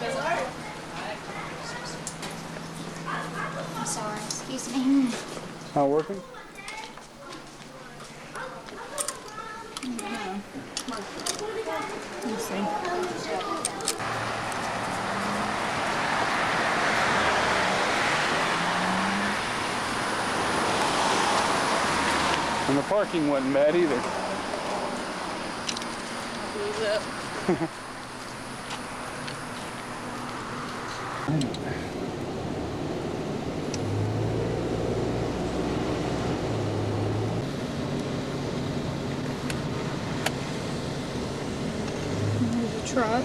I'm sorry, excuse me. It's not working? No. Let me see. And the parking wasn't bad either. Who's up? There's a truck.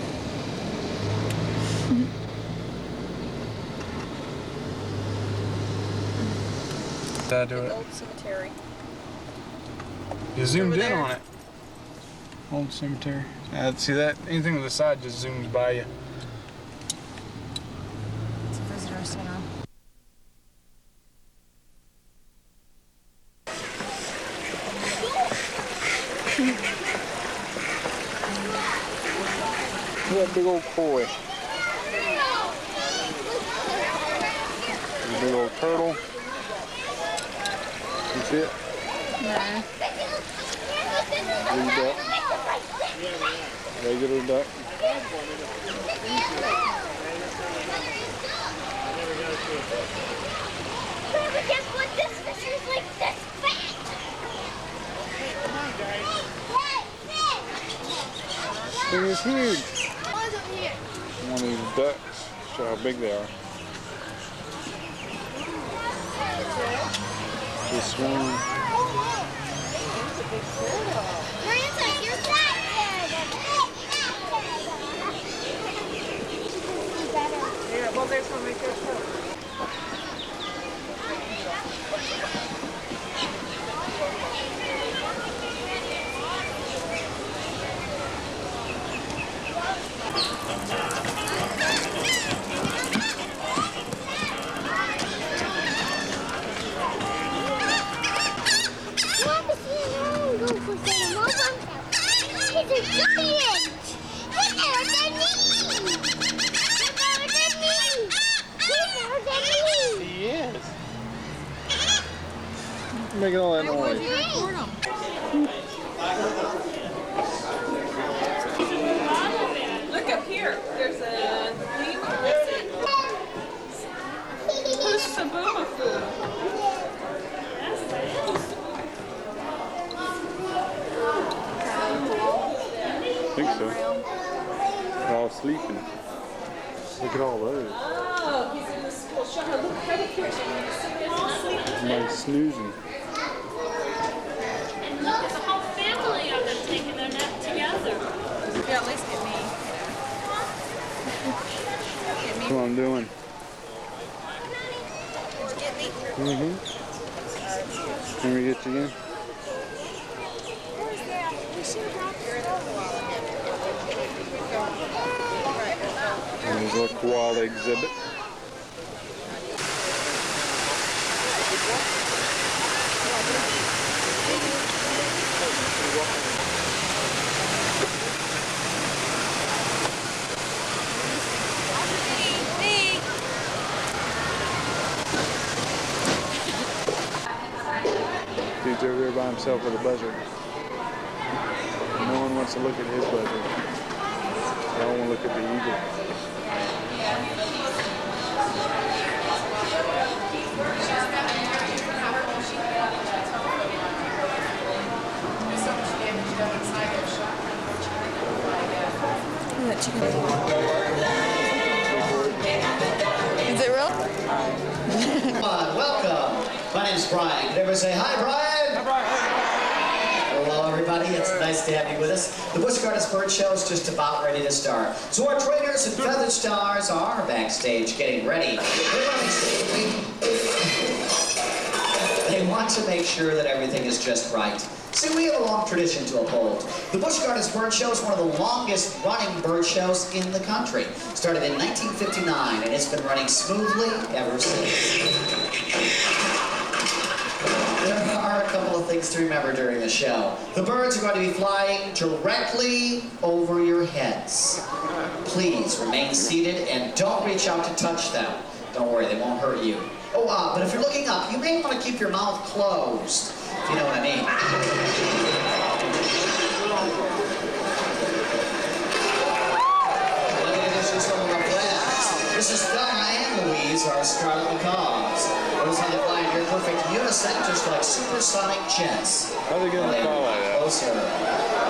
Did I do it? Old cemetery. You zoomed Over in there. on it. Old cemetery. See that? Anything on the side just zooms by you. It's a visitor center. Look at that big old koi. A big old turtle. You see it? No. Blue duck. Regular duck. But guess what? This fish is like this fat. This thing is huge. One of these ducks. Show how big they are. Just swimming. Miranda, here's that. Yeah, well, there's one right there, too. He's a giant! He's bigger than me! He's bigger than me! He's bigger than me! He is. Making all that noise. Look up here. There's a lemur. Who's Sabumafoo? I think so. They're all sleeping. Look at all those. Oh, he's in the school. Show her. Look at the picture. They're all sleeping. Somebody's snoozing. And look, there's a whole family of them taking their nap together. Yeah, at least get me. That's what I'm doing. Get me. Can we get you again? There's a koala exhibit. Dude's over there by himself with a buzzard. No one wants to look at his buzzard. They all want to look at the eagle. That chicken. Is it real? Come on, welcome. My name's Brian. Could everyone say hi, Brian? Hi, Brian. Hello, everybody. It's nice to have you with us. The Busch Gardens Bird Show is just about ready to start. So our trainers and feathered stars are backstage getting ready. They want to make sure that everything is just right. See, we have a long tradition to uphold. The Busch Gardens Bird Show is one of the longest running bird shows in the country. Started in 1959, and it's been running smoothly ever since. There are a couple of things things to remember during the show. The birds are going to be flying directly over your heads. Please remain seated and don't reach out to touch them. Don't worry, they won't hurt you. Oh, but if you're looking up, you may want to keep your mouth closed, if you know what I mean. Let me introduce some of our flags. This is Thelma and Louise, our Scarlet Macaws. Those how they fly in near perfect unison, just like supersonic jets. How are they getting the call like that? Closer.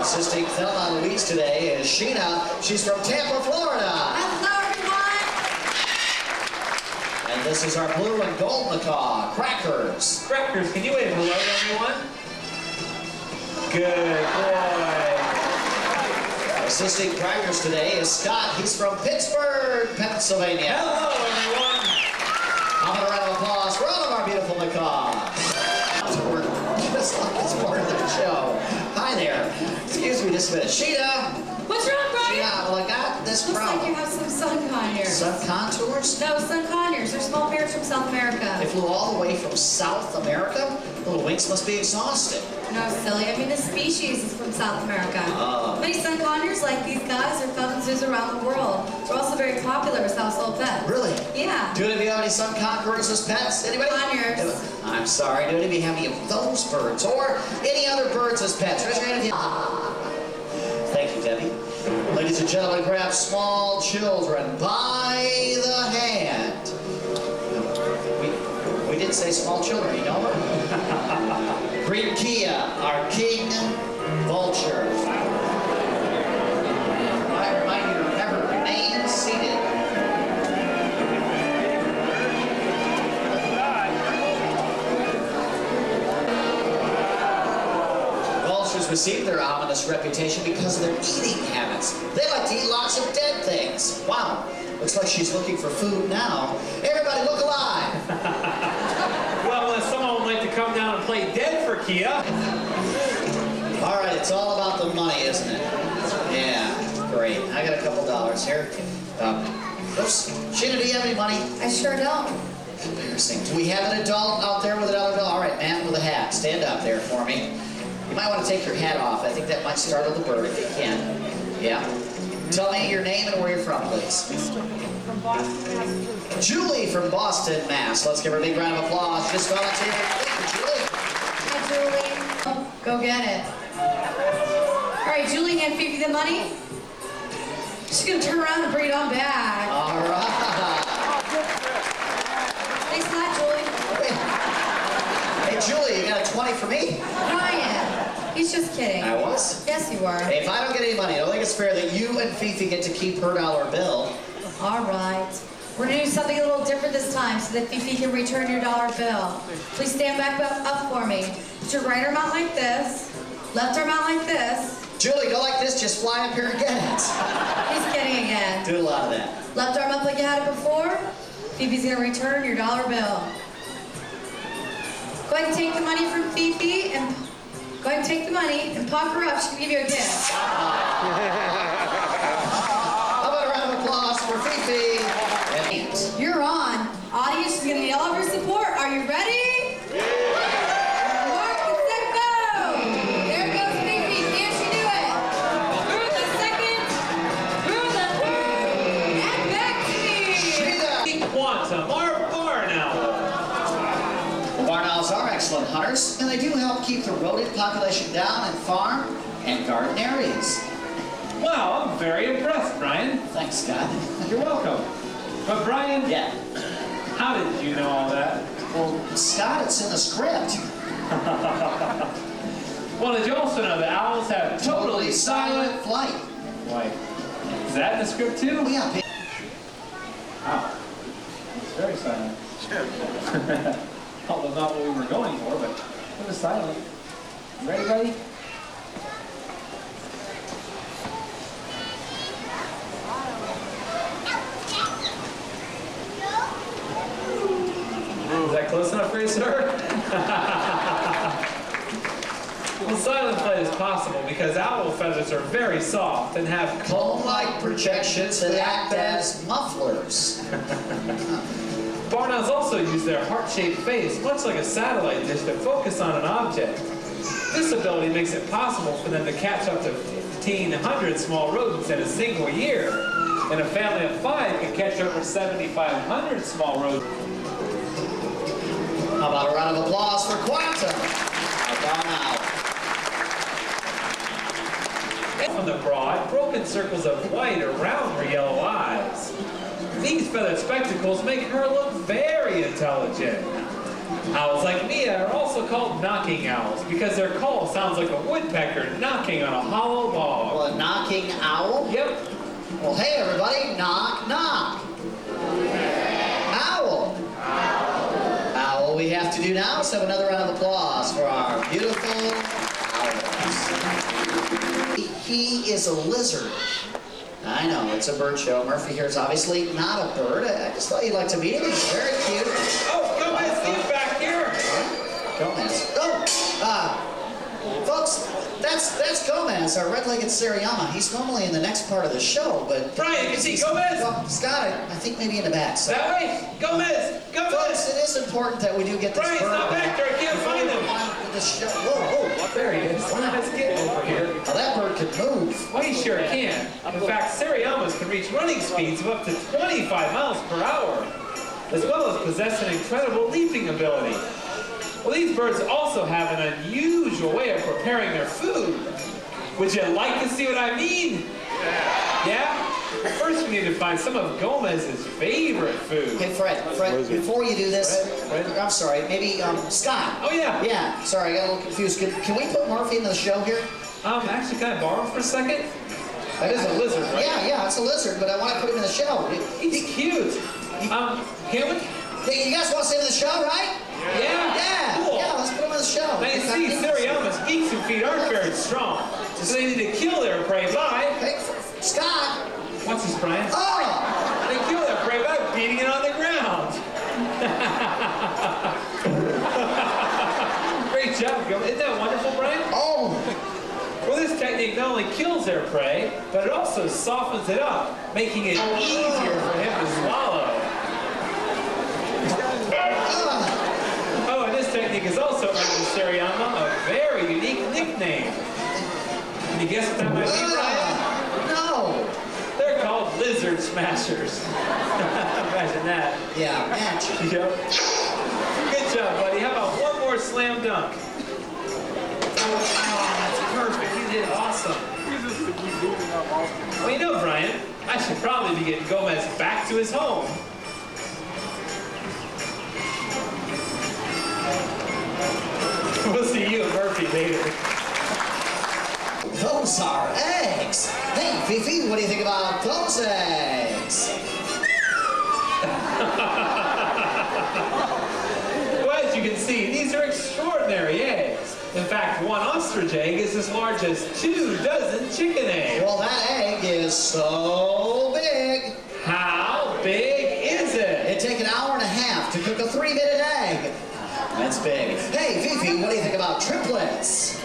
Assisting Thelma and Louise today is Sheena. She's from Tampa, Florida. Hello, everyone. And this is our blue and gold macaw, Crackers. Crackers, can you wave hello to everyone? Good boy. Assisting Crackers today is Scott. He's from Pittsburgh, Pennsylvania. Hello, everyone. How about a round of applause for all of our beautiful macaws? We're just like it's part of the show. Hi there. Excuse me just a minute. Sheena. What's wrong, Brian? Sheena, well, I got this Looks like problem. you have some sun conures. Sun contours? No, sun conures. They're small bears from South America. They flew all the way from South America? Little wings must be exhausted. No, silly. I mean, the species is from South America. Oh. Many sun conures, like these guys, are found in zoos around the world. They're also very popular as household pets. Really? Yeah. Do any of you have any sun conquerors as pets? Anybody? Conures. I'm sorry. Do any of you have any of those birds or any other birds as pets? Raise your hand if you... Thank you, Debbie. Ladies and gentlemen, grab small children by the hand. We did say small children, you know her? Greet Kia, our king vulture. I remind you to never remain seated. Vultures receive their ominous reputation because of their eating habits. They like to eat lots of dead things. Wow, looks like she's looking for food now. Everybody look alive. Well, someone would like to come down and play dead for Kia. All right, it's all about the money, isn't it? Yeah, great. I got a couple dollars here. Oops. Sheena, do you have any money? I sure don't. Embarrassing. Do we have an adult out there with a dollar bill? All right, man with a hat. Stand up there for me. You might want to take your hat off. I think that might startle the bird if you can. Yeah. Tell me your name and where you're from, please. From Boston, Massachusetts. Julie from Boston, Mass. Let's give her a big round of applause. Just volunteered. Julie. Hi, Julie. Oh, go get it. All right, Julie, hand Fifi the money. She's gonna turn around and bring it on back. All right. Thanks a lot, Julie. Hey, Julie, you got a 20 for me? Ryan, he's just kidding. I was. Yes, you are. Hey, if I don't get any money, I don't think it's fair that you and Fifi get to keep her dollar bill. All right. We're gonna do something a little different this time so that Fifi can return your dollar bill. Please stand back up for me. Put your right arm out like this, left arm out like this. Julie, go like this, just fly up here and get it. He's kidding again. Do a lot of that. Left arm up like you had it before. Fifi's gonna return your dollar bill. Go ahead and take the money from Fifi and go ahead and take the money and pop her up. She can give you a gift. How about a round of applause for Fifi? And eat. You're on. Audience is gonna need all of your support. Are you ready? Mark and set, go! There goes Fifi. Can she do it? Through the second, through the third, and back to me. Sheena. Quantum, our Barnowl. Barnowls are excellent hunters, and they do help keep the rodent population down in farm and garden areas. Wow, I'm very impressed, Brian. Thanks, Scott. You're welcome. But Brian, Yeah. how did you know all that? Well, Scott, it's in the script. Well, did you also know that owls have totally silent... flight. Why, is that in the script too? Oh, yeah. Wow. It's very silent. Although not what we were going for, but it was silent. You ready, buddy? Is that close enough for you, sir? Well, silent flight is possible because owl feathers are very soft and have Comb-like projections that act as mufflers. Barnowls also use their heart-shaped face, much like a satellite dish, to focus on an object. This ability makes it possible for them to catch up to 1,500 small rodents in a single year. And a family of 5 can catch over 7,500 small rodents. How about a round of applause for Quantum? How about now? From the broad, broken circles of white around her yellow eyes. These feathered spectacles make her look very intelligent. Owls like Mia are also called knocking owls because their call sounds like a woodpecker knocking on a hollow log. Well, a knocking owl? Yep. Well, hey, everybody, knock, knock. Owl. Owl, we have to do now. Let's have another round of applause for our beautiful owls. He is a lizard. I know, it's a bird show. Murphy here is obviously not a bird. I just thought you'd like to meet him. He's very cute. Oh, Gomez, get back here. Gomez. Oh, folks, that's Gomez, our red-legged Sariyama. He's normally in the next part of the show, but... Brian, you can see Gomez? Well, Scott, I think maybe in the back. So. That way. Gomez. Folks, Gomez. it is important that we do get this Brian's bird not back there. I can't find him. The show. Whoa, whoa. There he is. Let's get over here. Now that bird could move. Well, he sure can. In fact, Sariyamas can reach running speeds of up to 25 miles per hour, as well as possess an incredible leaping ability. Well, these birds also have an unusual way of preparing their food. Would you like to see what I mean? Yeah? First, we need to find some of Gomez's favorite food. Hey, Fred, before you do this, Fred? I'm sorry, maybe, Scott. Oh, yeah. Yeah, sorry, I got a little confused. Can we put Murphy into the show here? Actually, can I borrow for a second? That is a lizard, right? Yeah, it's a lizard, but I want to put him in the show. He's cute. Can we? Hey, you guys want to stay in the show, right? Yeah. Cool. Yeah, let's put him in the show. Now you see, Sariyama's beaks and feet aren't very strong, so they need to kill their prey by... Hey, Scott. What's this, Brian? Oh! They kill their prey by beating it on the ground. Great job, Gomez. Isn't that wonderful, Brian? Oh! Well, this technique not only kills their prey, but it also softens it up, making it easier for him to swallow. Oh, and this technique has also earned Sariyama a very unique nickname. Can you guess what that might be, Brian? No! They're called lizard smashers. Imagine that. Yeah, match. Yep. Good job, buddy. How about one more slam dunk? Oh, that's perfect. You did awesome. Well, you know, Brian, I should probably be getting Gomez back to his home. We'll see you and Murphy later. Those are eggs. Hey, Fifi, what do you think about those eggs? Well, as you can see, these are extraordinary eggs. In fact, one ostrich egg is as large as 2 dozen chicken eggs. Well, that egg is so big. How big is it? It'd take an hour and a half to cook a 3-minute egg. That's big. Hey, Fifi, what do you think about triplets?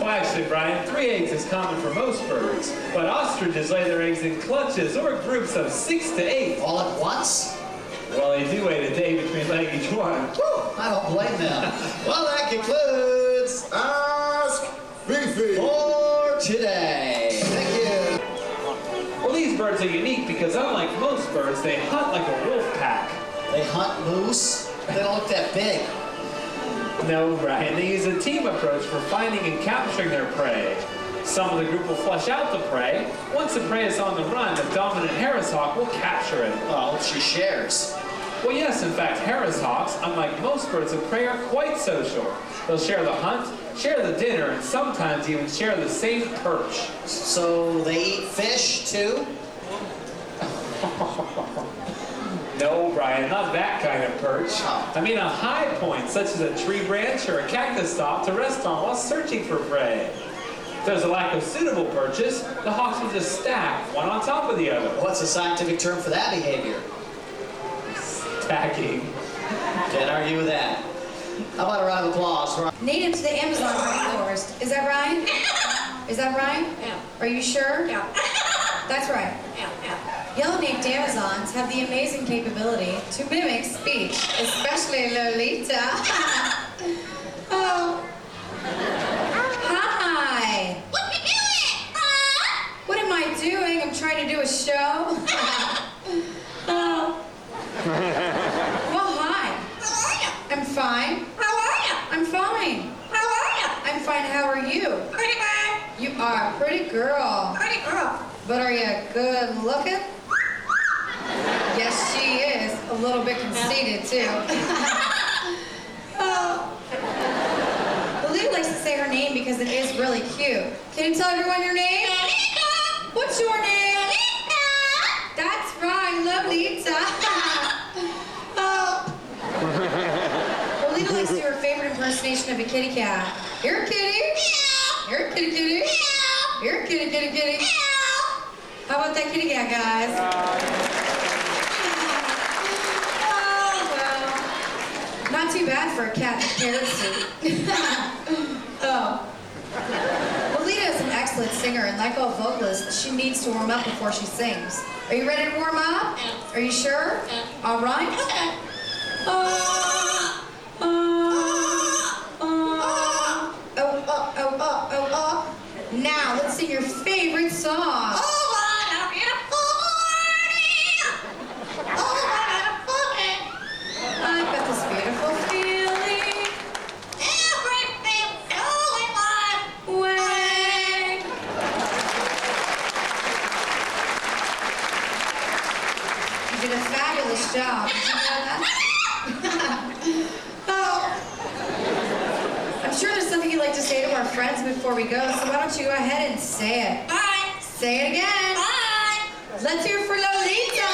Well, actually, Brian, 3 eggs is common for most birds, but ostriches lay their eggs in clutches or groups of 6 to 8. All at once? Well, they do wait a day between laying each one. Whew, I don't blame them. Well, that concludes Ask Fifi for today. Thank you. Well, these birds are unique because unlike most birds, they hunt like a wolf pack. They hunt moose. They don't look that big. No, Brian, they use a team approach for finding and capturing their prey. Some of the group will flush out the prey. Once the prey is on the run, the dominant Harris hawk will capture it. Well, she shares. Well, yes, in fact, Harris hawks, unlike most birds of prey, are quite social. They'll share the hunt, share the dinner, and sometimes even share the same perch. So they eat fish too? No, Brian, not that kind of perch. Oh. I mean a high point, such as a tree branch or a cactus stalk to rest on while searching for prey. If there's a lack of suitable perches, the hawks will just stack one on top of the other. What's the scientific term for that behavior? Stacking. Can't argue with that. How about a round of applause for our... Native to the Amazon rainforest. Is that right? Is that right? Yeah. Are you sure? Yeah. That's right. Yeah. Yellow-naped Amazons have the amazing capability to mimic speech, especially Lolita. Oh. Hi. What you doing? What am I doing? I'm trying to do a show. Oh. Well, hi. How are you? I'm fine. How are you? I'm fine. How are you? I'm fine. How are you? Pretty good. You are a pretty girl. Pretty girl. But are you good looking? Yes, she is. A little bit conceited, too. Oh. Lolita likes to say her name because it is really cute. Can you tell everyone your name? Lolita. What's your name? Lolita. That's right, Lolita. Oh. Lolita likes to do her favorite impersonation of a kitty cat. Here, kitty. Meow. Here, kitty, kitty. Meow. Here, kitty, kitty, kitty. Meow. How about that kitty cat, guys? Oh, well. Not too bad for a cat in a carrot suit. Oh. Lolita is an excellent singer, and like all vocalists, she needs to warm up before she sings. Are you ready to warm up? Yeah. Are you sure? Yeah. All right. Okay. Now, let's sing your favorite song. Oh, what a beautiful morning. Oh, what a morning. I've got this beautiful feeling. Everything's going my Way. You did a fabulous job. Did you know that? Oh. I'm sure there's something you'd like to say to our friends before we go, so why don't you go ahead and say it? Bye. Say it again. Bye. Let's hear for Lolita.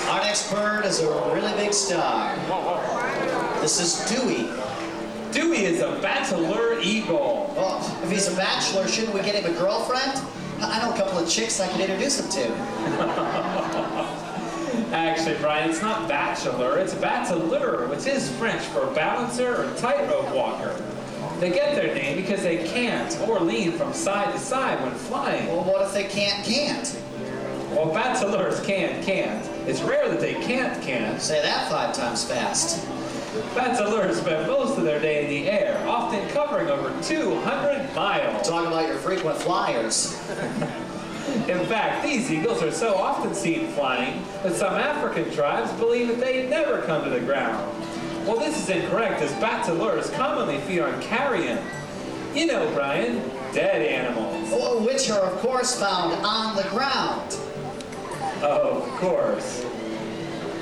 Our next bird is a really big star. This is Dewey. Dewey is a bachelor eagle. Well, if he's a bachelor, shouldn't we get him a girlfriend? I know a couple of chicks I could introduce him to. Actually, Brian, it's not bachelor, it's bateleur, which is French for balancer or tightrope walker. They get their name because they can't or lean from side to side when flying. Well, what if they can't? Well, bateleurs can't. It's rare that they can't. Say that 5 times fast. Bateleurs spend most of their day in the air, often covering over 200 miles. Talk about your frequent flyers. In fact, these eagles are so often seen flying that some African tribes believe that they never come to the ground. Well, this is incorrect, as bateleurs commonly feed on carrion. You know, Brian, dead animals. Oh, which are, of course, found on the ground. Oh, of course.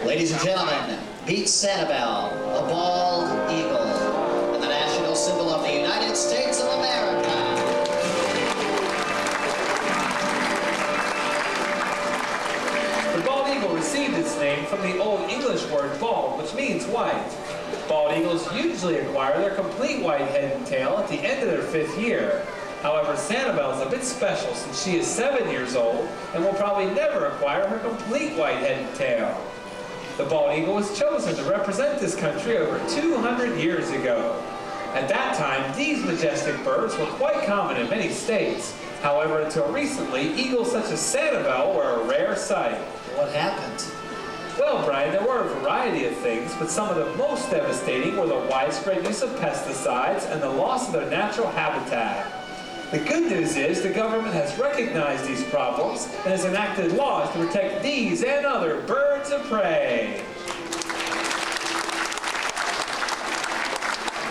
Ladies and gentlemen, meet Sanibel, a bald eagle, and the national symbol of the United States of America. The bald eagle received its name from the Old English word bald, which means white. Bald eagles usually acquire their complete white head and tail at the end of their 5th year. However, Sanibel is a bit special since she is 7 years old and will probably never acquire her complete white head and tail. The bald eagle was chosen to represent this country over 200 years ago. At that time, these majestic birds were quite common in many states. However, until recently, eagles such as Sanibel were a rare sight. What happened? Well, Brian, there were a variety of things, but some of the most devastating were the widespread use of pesticides and the loss of their natural habitat. The good news is the government has recognized these problems and has enacted laws to protect these and other birds of prey.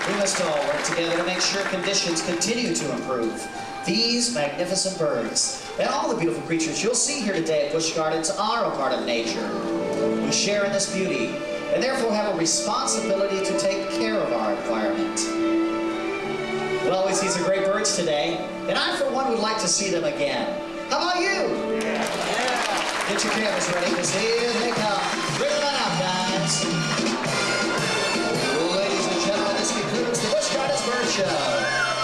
We must all work together to make sure conditions continue to improve. These magnificent birds and all the beautiful creatures you'll see here today at Busch Gardens are a part of nature. We share in this beauty and therefore have a responsibility to take care of our environment. We'll always see some great birds today, and I, for one, would like to see them again. How about you? Yeah. Get your cameras ready, because here they come. Bring them on out, guys. Ladies and gentlemen, this concludes the Busch Gardens Bird Show.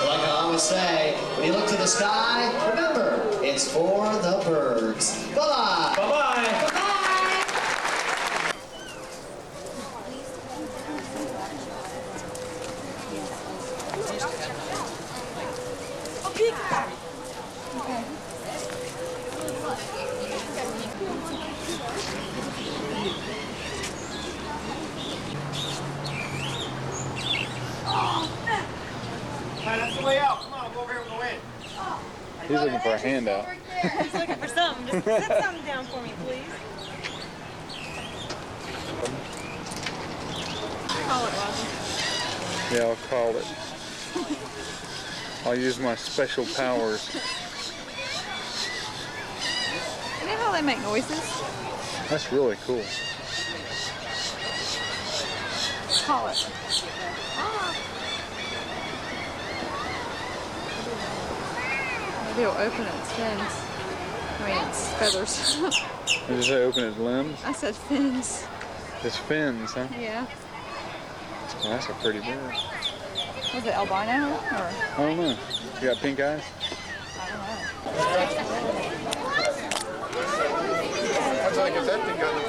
Like I always say, when you look to the sky, remember, it's for the birds. Bye-bye. Bye-bye. Bye. He's looking for a handout. He's looking for something. Just sit something down for me, please. Call it, Roger. Yeah, I'll call it. I'll use my special powers. You know how they make noises? That's really cool. Call it. Maybe it'll open its fins. I mean, its feathers. Did you say open its limbs? I said fins. Its fins, huh? Yeah. Well, that's a pretty bird. Was it albino or? I don't know. You got pink eyes? I don't know. How'd you like if that thing got in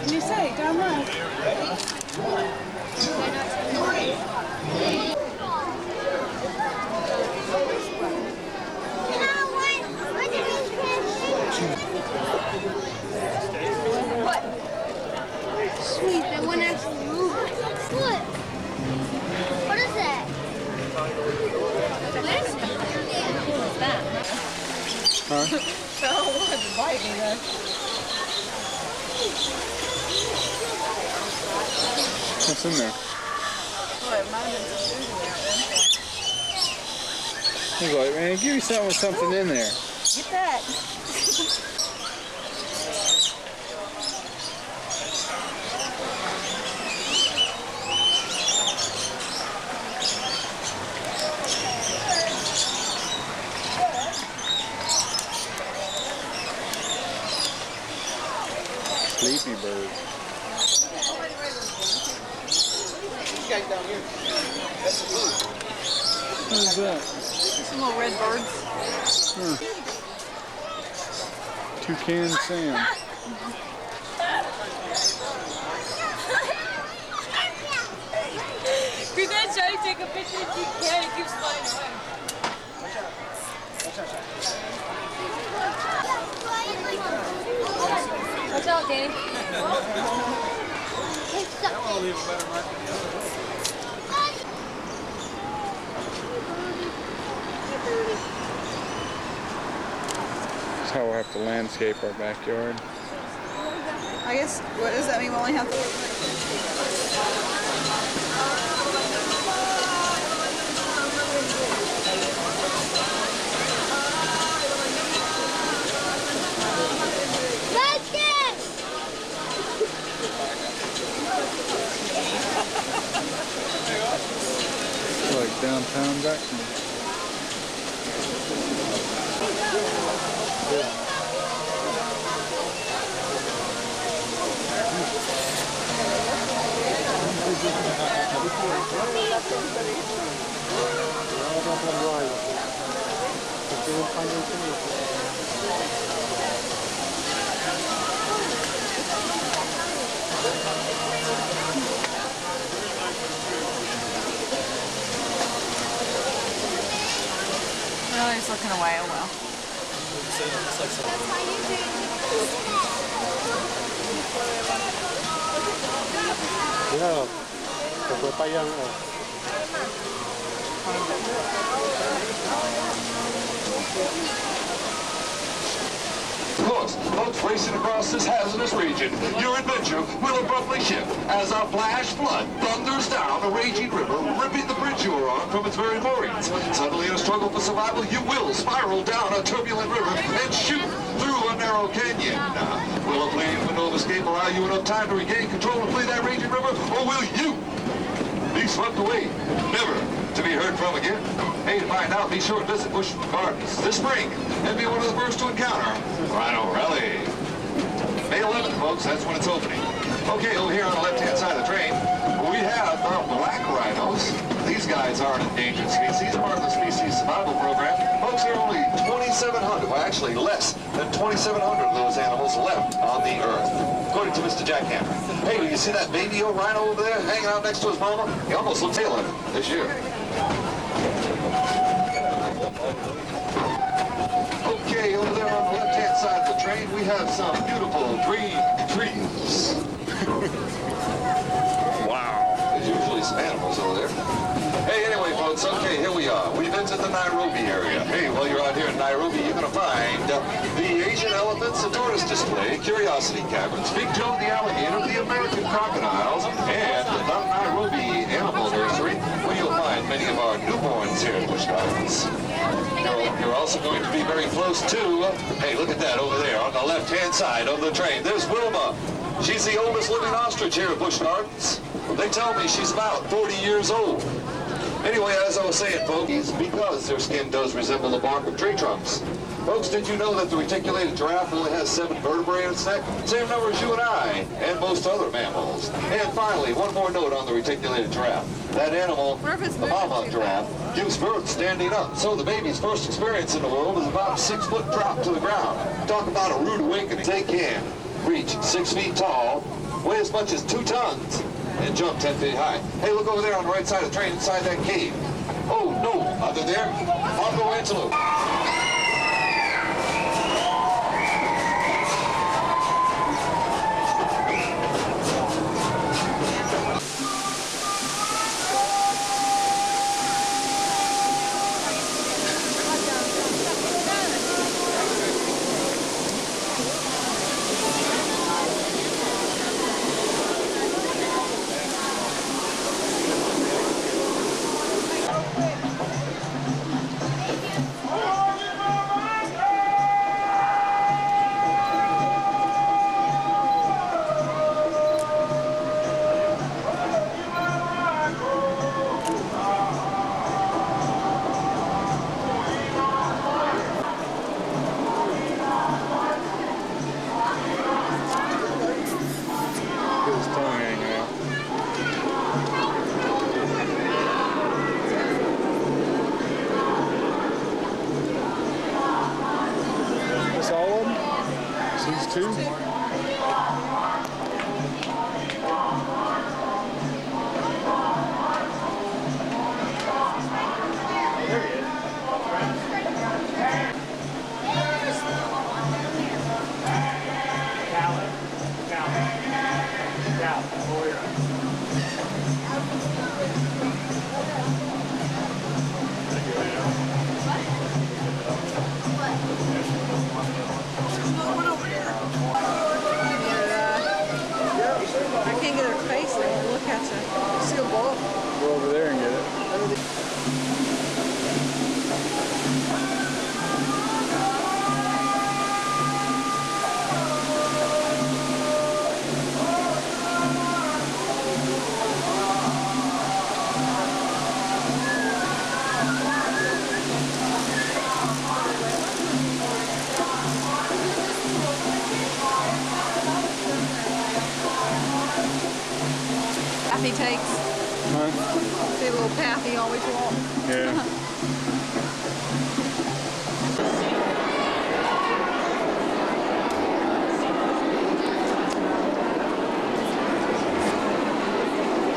Can you say, down low? What? Sweet, that one actually moved. Look. What is that? What's that? Huh? So what? It's biting me though. What's in there? Oh, it might have been some food in there then. He's like, man, give me something with something in there. Get that. Sleepy bird. Who's that? Some little red birds. Toucan Sam. Grenade trying to take a picture if you can. It keeps flying away. Watch out, Danny. That's how we'll have to landscape our backyard. I guess, what does that mean? We only have to... Like downtown Jackson. Really, just looking away. Oh well. Of course, boats racing across this hazardous region, your adventure will abruptly shift as a flash flood thunders down a raging river, ripping the bridge you are on from its very moorings. Suddenly, in a struggle for survival, you will spiral down a turbulent river and shoot through a narrow canyon. Will a plane window of escape allow you enough time to regain control and flee that raging river, or will you be swept away, never to be heard from again? Hey, to find out, be sure to visit Busch Gardens this spring and be one of the first to encounter Rhino Rally. May 11th, folks, that's when it's opening. Okay, over here on the left-hand side of the train, we have the black rhinos. These guys crocodiles are an endangered species, part of the species survival program. Folks, there are only 2,700, well actually less than 2,700 of those animals left on the earth, according to Mr. Jack Henry. Hey, do you see that baby old rhino over there hanging out next to his mama? He almost looks ill in it this year. Okay, over there on the left-hand side of the train, we have some beautiful green trees. Wow. There's usually some animals over there. Hey, anyway, folks, okay, here we are. We've entered the Nairobi area. Hey, while you're out here in Nairobi, you're going to find the Asian elephants, a tourist display, curiosity caverns, Big Joe the alligator, the American crocodiles, and the Nairobi Animal Nursery, where you'll find many of our newborns here at Busch Gardens. You're also going to be very close to, hey, look at that over there on the left-hand side of the train. There's Wilma. She's the oldest living ostrich here at Busch Gardens. They tell me she's about 40 years old. Anyway, as I was saying, folks, because their skin does resemble the bark of tree trunks. Folks, did you know that the reticulated giraffe only has 7 vertebrae in its neck? Same number as you and I, and most other mammals. And finally, one more note on the reticulated giraffe. That animal, the mama giraffe, gives birth standing up. So the baby's first experience in the world is about a 6-foot drop to the ground. Talk about a rude awakening. They can reach 6 feet tall, weigh as much as 2 tons, and jump 10 feet high. Hey, look over there on the right side of the train inside that cave. Oh, no, other there, Marco Antelope. His tongue hanging out. That's all of them? These 2? I can't get her face there. Look at you. She'll blow up. Go over there and get it. Path he takes. Huh? See a little path he always walks. Yeah.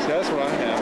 See, that's what I have.